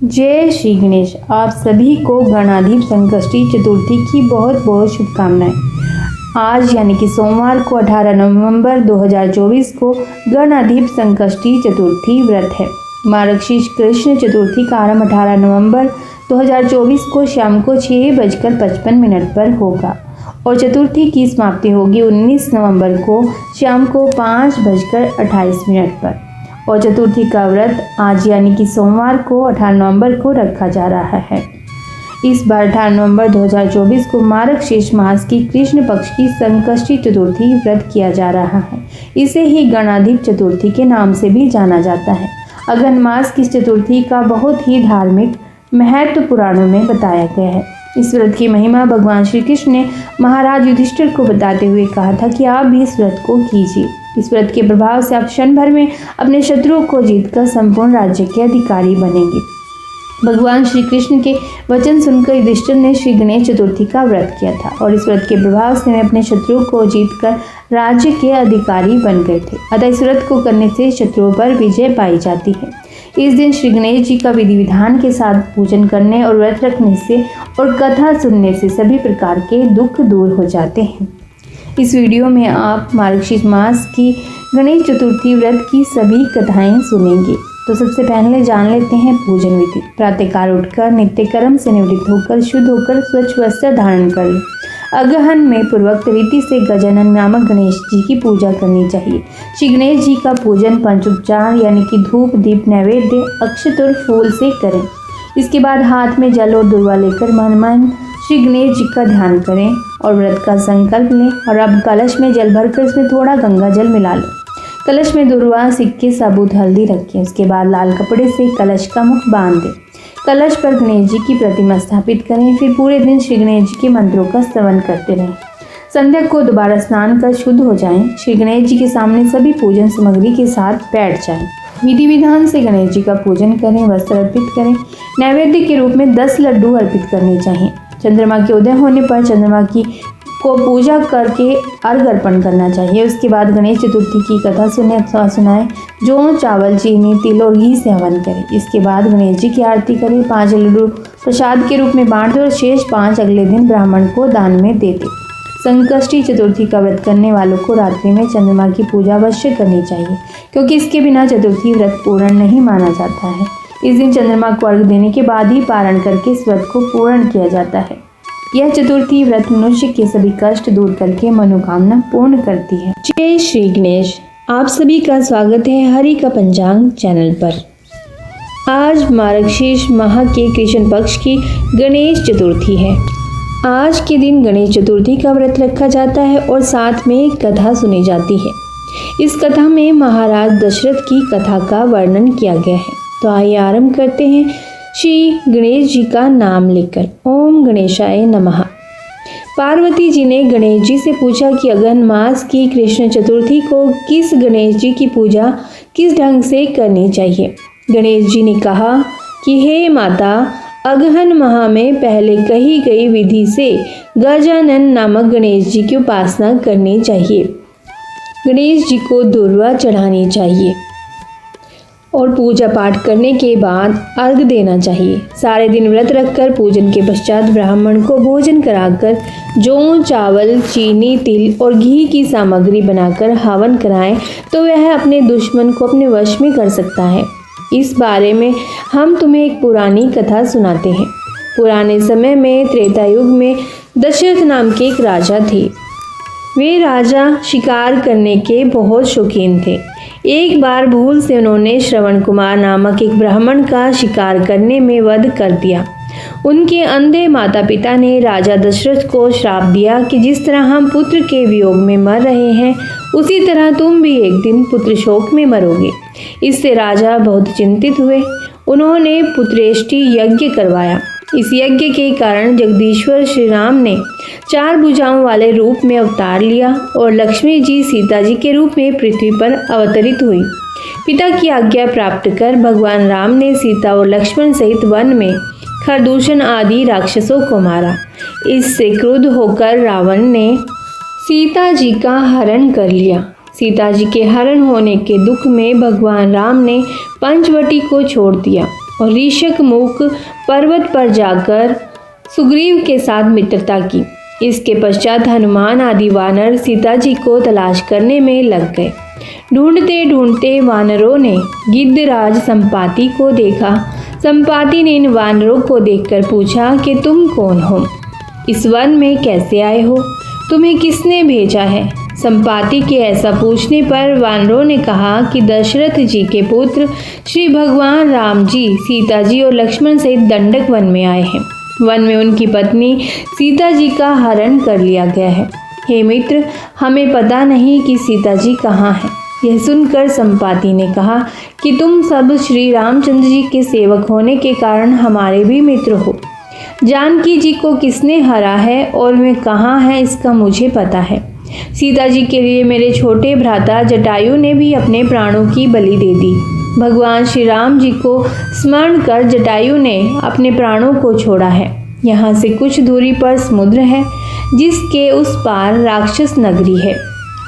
जय श्री गणेश। आप सभी को गणाधिप संकष्टी चतुर्थी की बहुत बहुत शुभकामनाएं। आज यानी कि सोमवार को 18 नवंबर 2024 को गणाधिप संकष्टी चतुर्थी व्रत है। मार्गशीर्ष कृष्ण चतुर्थी का आरंभ 18 नवंबर 2024 को शाम को 6:55 पर होगा और चतुर्थी की समाप्ति होगी 19 नवंबर को शाम को 5:28 पर। और चतुर्थी का व्रत आज यानी कि सोमवार को 18 नवंबर को रखा जा रहा है। इस बार 18 नवंबर 2024 को मार्गशीर्ष मास की कृष्ण पक्ष की संकष्टी चतुर्थी व्रत किया जा रहा है। इसे ही गणाधिप चतुर्थी के नाम से भी जाना जाता है। अगहन मास की चतुर्थी का बहुत ही धार्मिक महत्व पुराणों में बताया गया है। इस व्रत की महिमा भगवान श्री कृष्ण ने महाराज युधिष्ठिर को बताते हुए कहा था कि आप भी इस व्रत को कीजिए। इस व्रत के प्रभाव से आप क्षण भर में अपने शत्रुओं को जीतकर संपूर्ण राज्य के अधिकारी बनेंगे। भगवान श्री कृष्ण के वचन सुनकर युधिष्ठिर ने श्री गणेश चतुर्थी का व्रत किया था और इस व्रत के प्रभाव से वे अपने शत्रुओं को जीतकर राज्य के अधिकारी बन गए थे। अतः इस व्रत को करने से शत्रुओं पर विजय पाई जाती है। इस दिन श्री गणेश जी का विधि विधान के साथ पूजन करने और व्रत रखने से और कथा सुनने से सभी प्रकार के दुख दूर हो जाते हैं। इस वीडियो में आप मार्गशीर्ष मास की गणेश चतुर्थी व्रत की सभी कथाएं सुनेंगे। तो सबसे पहले जान लेते हैं पूजन विधि। प्रातःकाल उठकर नित्य कर्म से निवृत्त होकर शुद्ध होकर स्वच्छ वस्त्र धारण कर लें। अगहन में पूर्वोक्त रीति से गजानन नामक गणेश जी की पूजा करनी चाहिए। श्री गणेश जी का पूजन पंचोपचार यानी कि धूप दीप नैवेद्य अक्षत और फूल से करें। इसके बाद हाथ में जल और दुर्वा लेकर मन श्री गणेश जी का ध्यान करें और व्रत का संकल्प लें। और अब कलश में जल भरकर इसमें थोड़ा गंगा जल मिला लें। कलश में दुर्वा सिक्के साबुत हल्दी रखें। उसके बाद लाल कपड़े से कलश का मुख बांध दें। कलश पर गणेश जी की प्रतिमा स्थापित करें। फिर पूरे दिन श्री गणेश जी के मंत्रों का श्रवण करते रहें। संध्या को दोबारा स्नान कर शुद्ध हो जाएं। श्री गणेश जी के सामने सभी पूजन सामग्री के साथ बैठ जाएं। विधि विधान से गणेश जी का पूजन करें, वस्त्र अर्पित करें। नैवेद्य के रूप में 10 लड्डू अर्पित करने चाहिए। चंद्रमा के उदय होने पर चंद्रमा की को पूजा करके अर्घ अर्पण करना चाहिए। उसके बाद गणेश चतुर्थी की कथा सुनाएं। जौ चावल चीनी तिल और घी से हवन करें। इसके बाद गणेश जी की आरती करें। 5 लड्डू प्रसाद के रूप में बांट दें और शेष 5 अगले दिन ब्राह्मण को दान में दे दें। संकष्टी चतुर्थी का व्रत करने वालों को रात्रि में चंद्रमा की पूजा अवश्य करनी चाहिए, क्योंकि इसके बिना चतुर्थी व्रत पूर्ण नहीं माना जाता है। इस दिन चंद्रमा को अर्घ देने के बाद ही पारण करके इस व्रत को पूर्ण किया जाता है। यह चतुर्थी व्रत मनुष्य के सभी कष्ट दूर करके मनोकामना पूर्ण करती है। जय श्री गणेश। आप सभी का स्वागत है हरि का पंचांग चैनल पर। आज मार्गशीर्ष माह के कृष्ण पक्ष की गणेश चतुर्थी है। आज के दिन गणेश चतुर्थी का व्रत रखा जाता है और साथ में कथा सुनी जाती है। इस कथा में महाराज दशरथ की कथा का वर्णन किया गया है। तो आइए आरंभ करते हैं श्री गणेश जी का नाम लेकर। ओम गणेशाय नमः। पार्वती जी ने गणेश जी से पूछा कि अगहन मास की कृष्ण चतुर्थी को किस गणेश जी की पूजा किस ढंग से करनी चाहिए। गणेश जी ने कहा कि हे माता, अगहन माह में पहले कही गई विधि से गजानन नामक गणेश जी की उपासना करनी चाहिए। गणेश जी को दुर्वा चढ़ानी चाहिए और पूजा पाठ करने के बाद अर्घ देना चाहिए। सारे दिन व्रत रखकर पूजन के पश्चात ब्राह्मण को भोजन कराकर जौ चावल चीनी तिल और घी की सामग्री बनाकर हवन कराएं तो वह अपने दुश्मन को अपने वश में कर सकता है। इस बारे में हम तुम्हें एक पुरानी कथा सुनाते हैं। पुराने समय में त्रेता युग में दशरथ नाम के एक राजा थे। वे राजा शिकार करने के बहुत शौकीन थे। एक बार भूल से उन्होंने श्रवण कुमार नामक एक ब्राह्मण का शिकार करने में वध कर दिया। उनके अंधे माता पिता ने राजा दशरथ को श्राप दिया कि जिस तरह हम पुत्र के वियोग में मर रहे हैं, उसी तरह तुम भी एक दिन पुत्र शोक में मरोगे। इससे राजा बहुत चिंतित हुए। उन्होंने पुत्रेष्टि यज्ञ करवाया। इस यज्ञ के कारण जगदीश्वर श्री राम ने 4 भुजाओं वाले रूप में अवतार लिया और लक्ष्मी जी सीता जी के रूप में पृथ्वी पर अवतरित हुई। पिता की आज्ञा प्राप्त कर भगवान राम ने सीता और लक्ष्मण सहित वन में खरदूषण आदि राक्षसों को मारा। इससे क्रुद्ध होकर रावण ने सीता जी का हरण कर लिया। सीता जी के हरण होने के दुख में भगवान राम ने पंचवटी को छोड़ दिया और ऋषिकमुख पर्वत पर जाकर सुग्रीव के साथ मित्रता की। इसके पश्चात हनुमान आदि वानर सीता जी को तलाश करने में लग गए। ढूंढते ढूंढते वानरों ने गिद्धराज संपाति को देखा। संपाति ने इन वानरों को देखकर पूछा कि तुम कौन हो? इस वन में कैसे आए हो? तुम्हें किसने भेजा है? संपाति के ऐसा पूछने पर वानरों ने कहा कि दशरथ जी के पुत्र श्री भगवान राम जी सीता जी और लक्ष्मण सहित दंडक वन में आए हैं। वन में उनकी पत्नी सीता जी का हरण कर लिया गया है। हे मित्र, हमें पता नहीं कि सीता जी कहाँ हैं। यह सुनकर संपाति ने कहा कि तुम सब श्री रामचंद्र जी के सेवक होने के कारण हमारे भी मित्र हो। जानकी जी को किसने हरा है और वे कहाँ हैं इसका मुझे पता है। सीता जी के लिए मेरे छोटे भ्राता जटायु ने भी अपने प्राणों की बलि दे दी। भगवान श्री राम जी को स्मरण कर जटायु ने अपने प्राणों को छोड़ा है। यहाँ से कुछ दूरी पर समुद्र है, जिसके उस पार राक्षस नगरी है।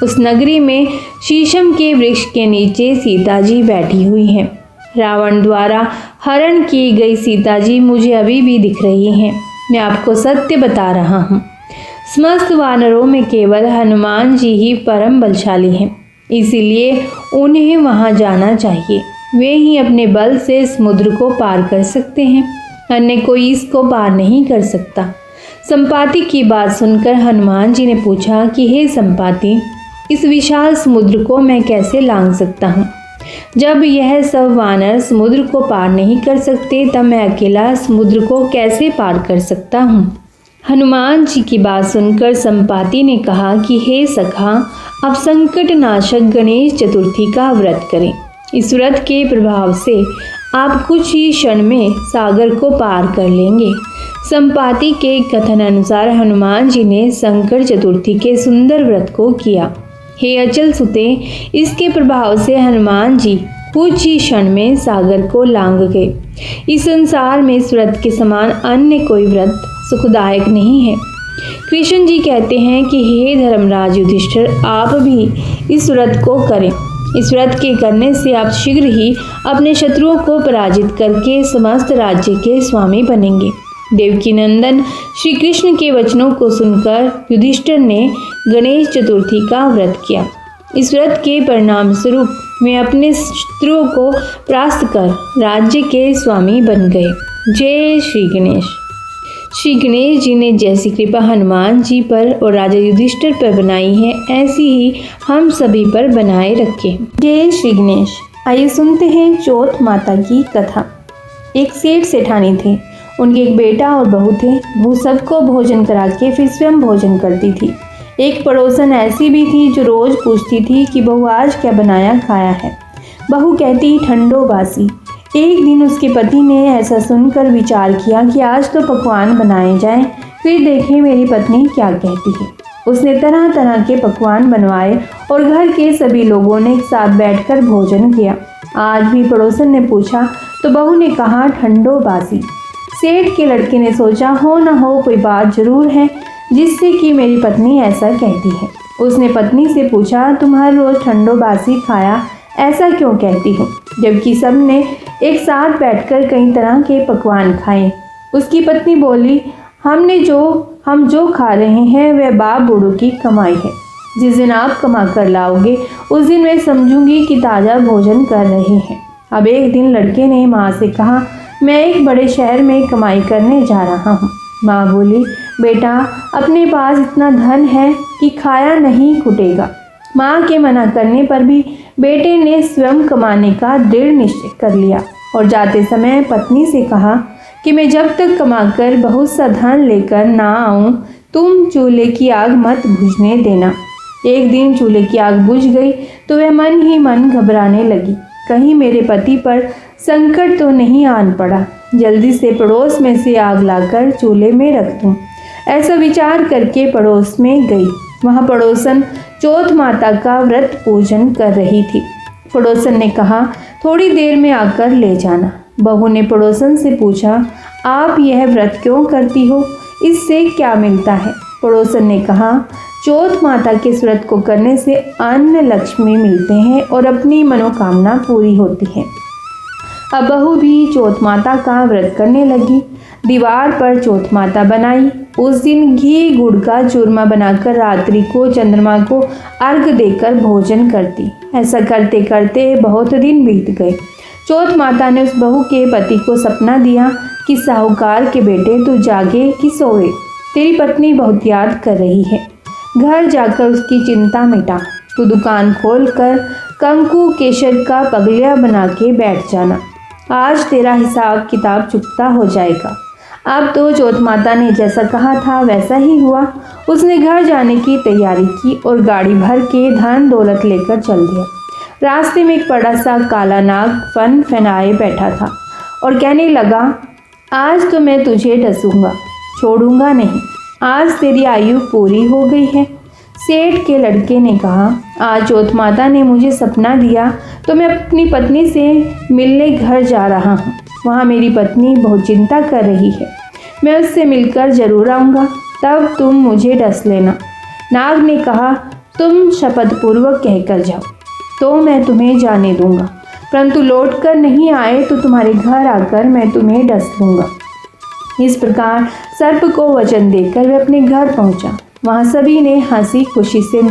उस नगरी में शीशम के वृक्ष के नीचे सीता जी बैठी हुई हैं। रावण द्वारा हरण की गई सीता जी मुझे अभी भी दिख रही हैं। मैं आपको सत्य बता रहा हूँ। समस्त वानरों में केवल हनुमान जी ही परम बलशाली हैं, इसीलिए उन्हें वहां जाना चाहिए। वे ही अपने बल से समुद्र को पार कर सकते हैं, अन्य कोई इसको पार नहीं कर सकता। संपाति की बात सुनकर हनुमान जी ने पूछा कि हे संपाति, इस विशाल समुद्र को मैं कैसे लांघ सकता हूँ? जब यह सब वानर समुद्र को पार नहीं कर सकते, तब मैं अकेला समुद्र को कैसे पार कर सकता हूँ? हनुमान जी की बात सुनकर संपाति ने कहा कि हे सखा, आप संकट नाशक गणेश चतुर्थी का व्रत करें। इस व्रत के प्रभाव से आप कुछ ही क्षण में सागर को पार कर लेंगे। संपाति के कथन अनुसार हनुमान जी ने संकट चतुर्थी के सुंदर व्रत को किया। हे अचल सुते, इसके प्रभाव से हनुमान जी कुछ ही क्षण में सागर को लांघ गए। इस संसार में इस व्रत के समान अन्य कोई व्रत सुखदायक नहीं है। कृष्ण जी कहते हैं कि हे धर्मराज युधिष्ठिर, आप भी इस व्रत को करें। इस व्रत के करने से आप शीघ्र ही अपने शत्रुओं को पराजित करके समस्त राज्य के स्वामी बनेंगे। देवकी नंदन श्री कृष्ण के वचनों को सुनकर युधिष्ठिर ने गणेश चतुर्थी का व्रत किया। इस व्रत के परिणाम स्वरूप वे अपने शत्रुओं को परास्त कर राज्य के स्वामी बन गए। जय श्री गणेश। श्री गणेश जी ने जैसी कृपा हनुमान जी पर और राजा युधिष्ठिर पर बनाई है, ऐसी ही हम सभी पर बनाए रखें। जय श्री गणेश। आइए सुनते हैं चौथ माता की कथा। एक सेठ सेठानी थे। उनके एक बेटा और बहू थे। बहू सबको भोजन करा के फिर स्वयं भोजन करती थी। एक पड़ोसन ऐसी भी थी जो रोज पूछती थी कि बहू आज क्या बनाया खाया है। बहू कहती ठंडो बासी। एक दिन उसके पति ने ऐसा सुनकर विचार किया कि आज तो पकवान बनाए जाएं, फिर देखें मेरी पत्नी क्या कहती है। उसने तरह तरह के पकवान बनवाए और घर के सभी लोगों ने एक साथ बैठकर भोजन किया। आज भी पड़ोसन ने पूछा तो बहू ने कहा ठंडो बासी। सेठ के लड़के ने सोचा हो न हो कोई बात जरूर है जिससे कि मेरी पत्नी ऐसा कहती है। उसने पत्नी से पूछा तुम हर रोज ठंडो बासी खाया ऐसा क्यों कहती हो, जबकि सबने एक साथ बैठकर कई तरह के पकवान खाए। उसकी पत्नी बोली हम जो खा रहे हैं वह बाप बूढ़ों की कमाई है। जिस दिन आप कमा कर लाओगे उस दिन मैं समझूंगी कि ताज़ा भोजन कर रहे हैं। अब एक दिन लड़के ने माँ से कहा मैं एक बड़े शहर में कमाई करने जा रहा हूँ। माँ बोली बेटा अपने पास इतना धन है कि खाया नहीं घुटेगा। माँ के मना करने पर भी बेटे ने स्वयं कमाने का दृढ़ निश्चय कर लिया और जाते समय पत्नी से कहा कि मैं जब तक कमाकर बहुत सा धन लेकर ना आऊं तुम चूल्हे की आग मत बुझने देना। एक दिन चूल्हे की आग बुझ गई तो वह मन ही मन घबराने लगी, कहीं मेरे पति पर संकट तो नहीं आन पड़ा, जल्दी से पड़ोस में से आग लाकर चूल्हे में रख दूं। ऐसा विचार करके पड़ोस में गई। वहाँ पड़ोसन चौथ माता का व्रत पूजन कर रही थी। पड़ोसन ने कहा थोड़ी देर में आकर ले जाना। बहू ने पड़ोसन से पूछा आप यह व्रत क्यों करती हो, इससे क्या मिलता है? पड़ोसन ने कहा चौथ माता के इस व्रत को करने से अन्न लक्ष्मी मिलते हैं और अपनी मनोकामना पूरी होती है। अब बहू भी चौथ माता का व्रत करने लगी। दीवार पर चौथ माता बनाई। उस दिन घी गुड़ का चूरमा बनाकर रात्रि को चंद्रमा को अर्घ देकर भोजन करती। ऐसा करते करते बहुत दिन बीत गए। चौथ माता ने उस बहू के पति को सपना दिया कि साहूकार के बेटे तू जागे कि सोए, तेरी पत्नी बहुत याद कर रही है। घर जाकर उसकी चिंता मिटा। तू दुकान खोलकर कंकु केशर का पगलिया बना के बैठ जाना। आज तेरा हिसाब किताब चुकता हो जाएगा। अब तो चौथ माता ने जैसा कहा था वैसा ही हुआ। उसने घर जाने की तैयारी की और गाड़ी भर के धन दौलत लेकर चल दिया। रास्ते में एक बड़ा सा काला नाग फन फनाए बैठा था और कहने लगा, आज तो मैं तुझे डसूंगा, छोड़ूंगा नहीं। आज तेरी आयु पूरी हो गई है। सेठ के लड़के ने कहा, आज चौथ माता ने मुझे सपना दिया तो मैं अपनी पत्नी से मिलने घर जा रहा हूँ। वहाँ मेरी पत्नी बहुत चिंता कर रही है। मैं उससे मिलकर जरूर आऊँगा, तब तुम मुझे डस लेना। नाग ने कहा, तुम शपथपूर्वक कहकर जाओ तो मैं तुम्हें जाने दूंगा, परंतु लौट कर नहीं आए तो तुम्हारे घर आकर मैं तुम्हें डस लूँगा। इस प्रकार सर्प को वचन देकर वह अपने घर पहुंचा। वहां सभी ने हंसी खुशी से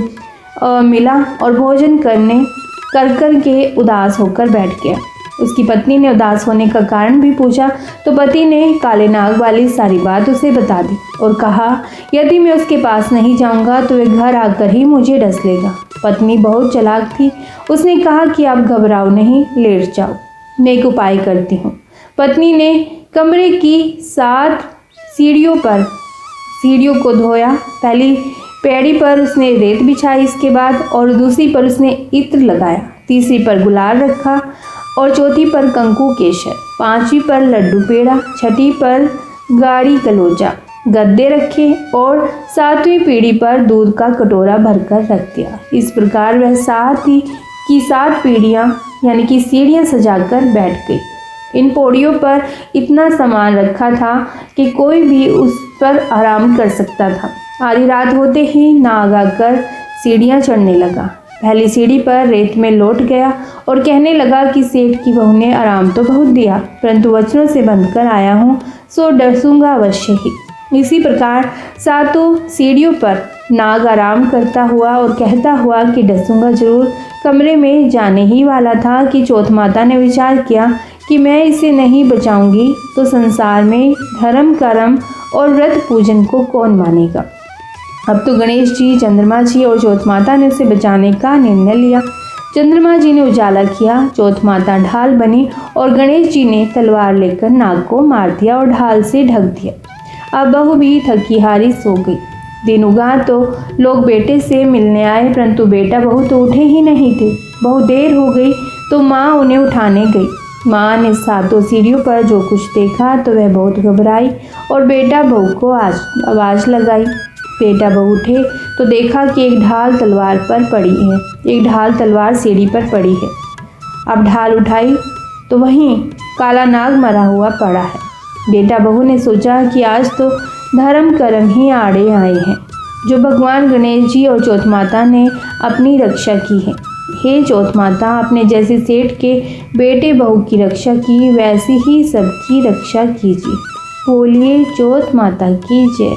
मिला और भोजन कर के उदास होकर बैठ गया। उसकी पत्नी ने उदास होने का कारण भी पूछा तो पति ने काले नाग वाली सारी बात उसे बता दी और कहा, यदि मैं उसके पास नहीं जाऊंगा तो वह घर आकर ही मुझे डस लेगा। पत्नी बहुत चालाक थी। उसने कहा कि आप घबराओ नहीं, लेट जाओ, मैं एक उपाय करती हूँ। पत्नी ने कमरे की 7 सीढ़ियों को धोया। पहली पैड़ी पर उसने रेत बिछाई, इसके बाद और दूसरी पर उसने इत्र लगाया, तीसरी पर गुलाल रखा और चौथी पर कंकु केशर, 5वीं पर लड्डू पेड़ा, 6ठी पर गाड़ी कलोजा गद्दे रखे और 7वीं पीढ़ी पर दूध का कटोरा भरकर रख दिया। इस प्रकार वह 7 पीढ़ियाँ यानी कि सीढ़ियाँ सजाकर बैठ गई। इन पौड़ियों पर इतना सामान रखा था कि कोई भी उस पर आराम कर सकता था। आधी रात होते ही नाग आकर सीढ़ियाँ चढ़ने लगा। पहली सीढ़ी पर रेत में लौट गया और कहने लगा कि सेठ की बहू ने आराम तो बहुत दिया, परंतु वचनों से बंधकर आया हूँ, सो डसूंगा अवश्य ही। इसी प्रकार 7 सीढ़ियों पर नाग आराम करता हुआ और कहता हुआ कि डसूंगा जरूर कमरे में जाने ही वाला था कि चौथ माता ने विचार किया कि मैं इसे नहीं बचाऊंगी तो संसार में धर्म कर्म और व्रत पूजन को कौन मानेगा। अब तो गणेश जी, चंद्रमा जी और चौथ माता ने उसे बचाने का निर्णय लिया। चंद्रमा जी ने उजाला किया, चौथ माता ढाल बनी और गणेश जी ने तलवार लेकर नाग को मार दिया और ढाल से ढक दिया। अब बहू भी थकी हारी सो गई। दिन उगा तो लोग बेटे से मिलने आए, परंतु बेटा बहू तो उठे ही नहीं थे। बहुत देर हो गई तो माँ उन्हें उठाने गई। माँ ने 7 सीढ़ियों पर जो कुछ देखा तो वह बहुत घबराई और बेटा बहू को आवाज़ लगाई। बेटा बहू उठे तो देखा कि एक ढाल तलवार पर पड़ी है, एक ढाल तलवार सीढ़ी पर पड़ी है। अब ढाल उठाई तो वहीं काला नाग मरा हुआ पड़ा है। बेटा बहू ने सोचा कि आज तो धर्म कर्म ही आड़े आए हैं, जो भगवान गणेश जी और चौथ माता ने अपनी रक्षा की है। हे चौथ माता, आपने जैसे सेठ के बेटे बहू की रक्षा की, वैसी ही सबकी रक्षा कीजिए। बोलिए चौथ माता की जय।